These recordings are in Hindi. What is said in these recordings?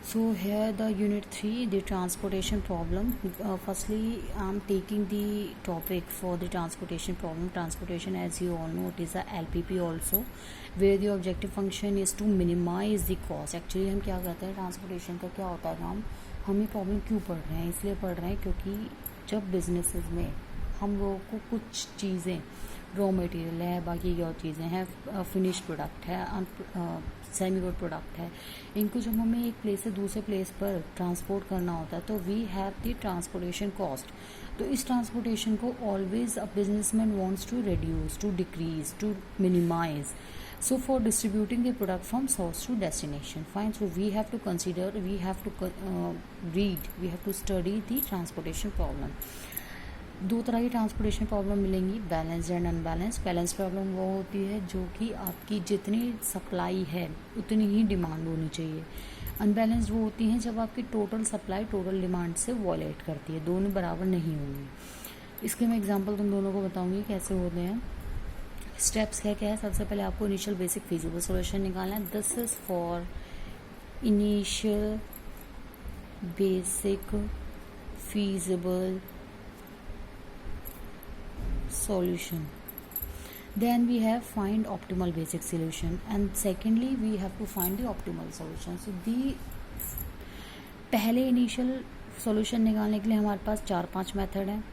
So here the unit 3, the transportation problem. Firstly, I'm taking the topic for the transportation problem. Transportation, as you all know, it is a LPP also, where the objective function is to minimize the cost. Actually हम क्या करते हैं, ट्रांसपोर्टेशन का क्या होता है काम, हम ये प्रॉब्लम क्यों पढ़ रहे हैं, इसलिए पढ़ रहे हैं क्योंकि जब बिजनेसेस में हम लोगों को कुछ चीज़ें, रॉ मटेरियल है, बाकी और चीज़ें हैं, फिनिश प्रोडक्ट है, सेमी गुड प्रोडक्ट है, इनको जब हमें एक प्लेस से दूसरे प्लेस पर ट्रांसपोर्ट करना होता है तो we have the transportation cost. तो इस ट्रांसपोर्टेशन को always a businessman wants to reduce, to decrease, to minimise. So for distributing the product from source to destination, fine. So we have to consider, we have to read, we have to study the transportation problem. दो तरह की ट्रांसपोर्टेशन प्रॉब्लम मिलेंगी, balanced and unbalanced. Balance problem वो होती है जो कि आपकी जितनी सप्लाई है उतनी ही डिमांड होनी चाहिए. अनबैलेंस्ड वो होती हैं जब आपकी टोटल सप्लाई टोटल डिमांड से वॉलेट करती है, दोनों बराबर नहीं होंगी. इसके मैं एग्जांपल तुम दोनों को बताऊंगी कैसे होते हैं. स्टेप्स क्या क्या है. सबसे पहले आपको इनिशियल बेसिक फिजिबल सॉल्यूशन निकालना है. This is for initial basic feasible solution. Then we have find optimal basic solution, and secondly we have to find the optimal solution. So the पहले इनिशियल सॉल्यूशन निकालने के लिए हमारे पास 4-5 मेथड हैं.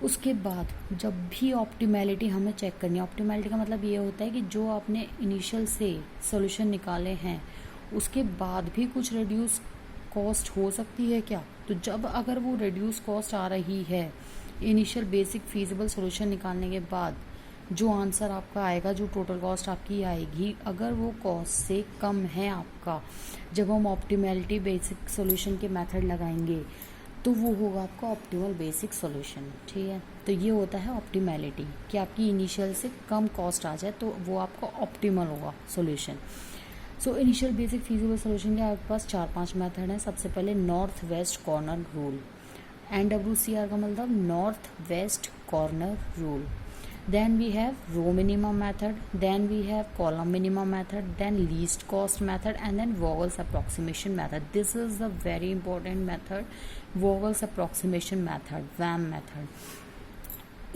उसके बाद जब भी ऑप्टिमैलिटी हमें चेक करनी है, ऑप्टिमैलिटी का मतलब ये होता है कि जो आपने इनिशियल से सॉल्यूशन निकाले हैं उसके बाद भी कुछ रिड्यूस कॉस्ट हो सकती है क्या. तो जब अगर वो रिड्यूस कॉस्ट आ रही है इनिशियल बेसिक फीजिबल सॉल्यूशन निकालने के बाद, जो आंसर आपका आएगा, जो टोटल कॉस्ट आपकी आएगी, अगर वो कॉस्ट से कम है आपका, जब हम ऑप्टिमैलिटी बेसिक सॉल्यूशन के मेथड लगाएंगे तो वो होगा आपका ऑप्टिमल बेसिक सॉल्यूशन. ठीक है, तो ये होता है ऑप्टिमैलिटी, कि आपकी इनिशियल से कम कॉस्ट आ जाए तो वो आपका ऑप्टिमल होगा solution. So initial basic feasible solution के आपके पास 4-5 मेथड हैं. सबसे पहले north west corner rule. NWCR का मतलब north west corner rule. Then we have row minimum method, then we have column minimum method, then least cost method, and then Vogel's approximation method. This is the very important method, Vogel's approximation method, VAM method.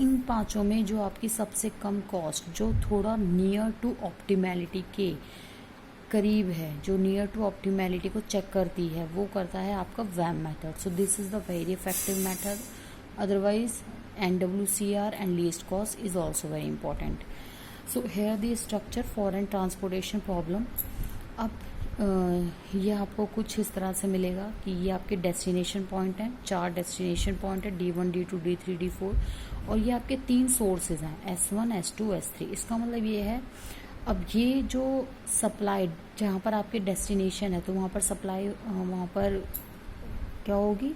इन पांचों में जो आपकी सबसे कम कॉस्ट, जो थोड़ा नियर टू ऑप्टिमैलिटी के करीब है, जो नियर टू ऑप्टिमैलिटी को चेक करती है, वो करता है आपका VAM method. So this is the very effective method. Otherwise NWCR and least cost is also very important. So here the structure for and transportation problem. अब ये आपको कुछ इस तरह से मिलेगा कि ये आपके डेस्टिनेशन पॉइंट हैं, 4 डेस्टिनेशन पॉइंट है, D1, D2, D3, D4, और ये आपके 3 सोर्सेज हैं, S1, S2, S3. इसका मतलब ये है, अब ये जो सप्लाई, जहाँ पर आपके डेस्टिनेशन है तो वहाँ पर सप्लाई, वहाँ पर क्या होगी,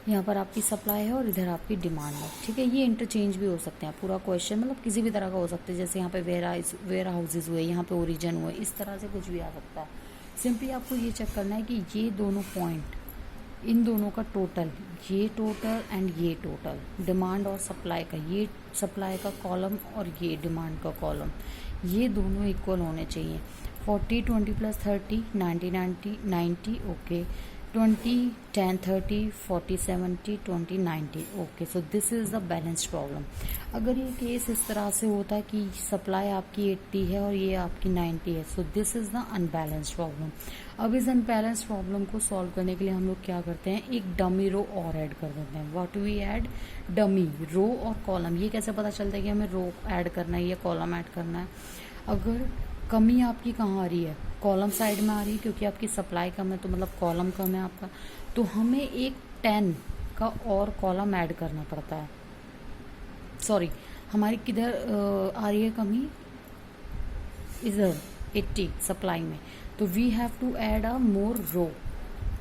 यहाँ पर आपकी सप्लाई है और इधर आपकी डिमांड है. ठीक है, ये इंटरचेंज भी हो सकते हैं. पूरा क्वेश्चन मतलब किसी भी तरह का हो सकता है, जैसे यहाँ पे वेयर हाउसेज हुए, यहाँ पे ओरिजिन हुए, इस तरह से कुछ भी आ सकता है. सिंपली आपको ये चेक करना है कि ये दोनों पॉइंट, इन दोनों का टोटल, ये टोटल एंड ये टोटल, डिमांड और सप्लाई का, ये सप्लाई का कॉलम और ये डिमांड का कॉलम, ये दोनों इक्वल होने चाहिए. 40, 20 + 30, 90, 90, 90, okay. 20, 10, 30, 40, 70, 20, 90, okay. So this is the balanced problem. अगर ये केस इस तरह से होता है कि सप्लाई आपकी 80 है और ये आपकी 90 है, सो this is the unbalanced problem. अब इस अनबैलेंस्ड प्रॉब्लम को सॉल्व करने के लिए हम लोग क्या करते हैं, एक डमी रो और ऐड कर देते हैं. व्हाट वी ऐड, डमी रो और कॉलम. ये कैसे पता चलता है कि हमें रो ऐड करना है या कॉलम ऐड करना है. अगर कमी आपकी कहाँ आ रही है, कॉलम साइड में आ रही है, क्योंकि आपकी सप्लाई कम है तो मतलब कॉलम कम है आपका, तो हमें एक 10 का और कॉलम ऐड करना पड़ता है. सॉरी, हमारी किधर आ रही है कमी, इधर 80 सप्लाई में, तो we have to add a more row.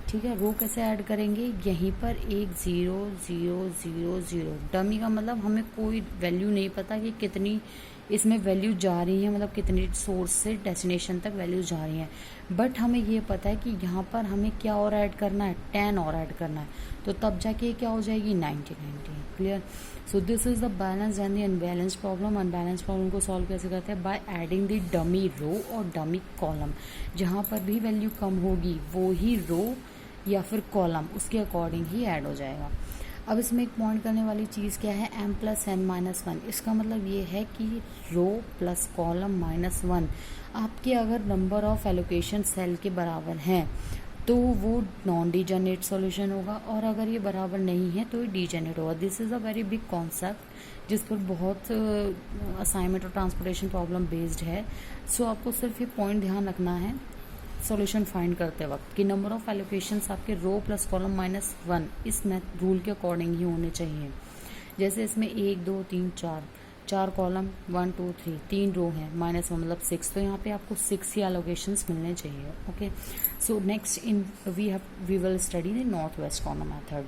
ठीक है, रो कैसे ऐड करेंगे, यहीं पर एक 0 0 0 0. डमी का मतलब हमें कोई वैल्यू नहीं पता कि कितनी इसमें वैल्यू जा रही है, मतलब कितनी सोर्स से डेस्टिनेशन तक वैल्यू जा रही हैं। बट हमें ये पता है कि यहाँ पर हमें क्या और ऐड करना है, 10 और ऐड करना है, तो तब जाके क्या हो जाएगी 90 90। Clear. So this is the balance and the unbalance problem. Unbalance problem को सॉल्व कैसे करते हैं, बाय एडिंग द डमी रो और डमी कॉलम। जहाँ पर भी वैल्यू कम होगी वो ही रो या फिर कॉलम उसके अकॉर्डिंग ही ऐड हो जाएगा। अब इसमें एक पॉइंट करने वाली चीज़ क्या है, m प्लस n माइनस 1। इसका मतलब ये है कि रो प्लस कॉलम माइनस 1 आपके अगर नंबर ऑफ एलोकेशन सेल के बराबर हैं तो वो नॉन डीजेनरेट सॉल्यूशन होगा, और अगर ये बराबर नहीं है तो ये डीजेनरेट होगा। This is a very big concept जिस पर बहुत असाइनमेंट और ट्रांसपोर्टेशन प्रॉब्लम बेस्ड है। सो आपको सिर्फ ये पॉइंट ध्यान रखना है सॉल्यूशन फाइंड करते वक्त कि नंबर ऑफ एलोकेशंस आपके रो प्लस कॉलम माइनस 1 इस मैथ रूल के अकॉर्डिंग ही होने चाहिए। जैसे इसमें 1 2 3 4 कॉलम 1 2 3 3 रो हैं, माइनस 1 मतलब 6, तो यहाँ पे आपको 6 ही एलोकेशंस मिलने चाहिए। Okay, so next in we will study the north west corner method.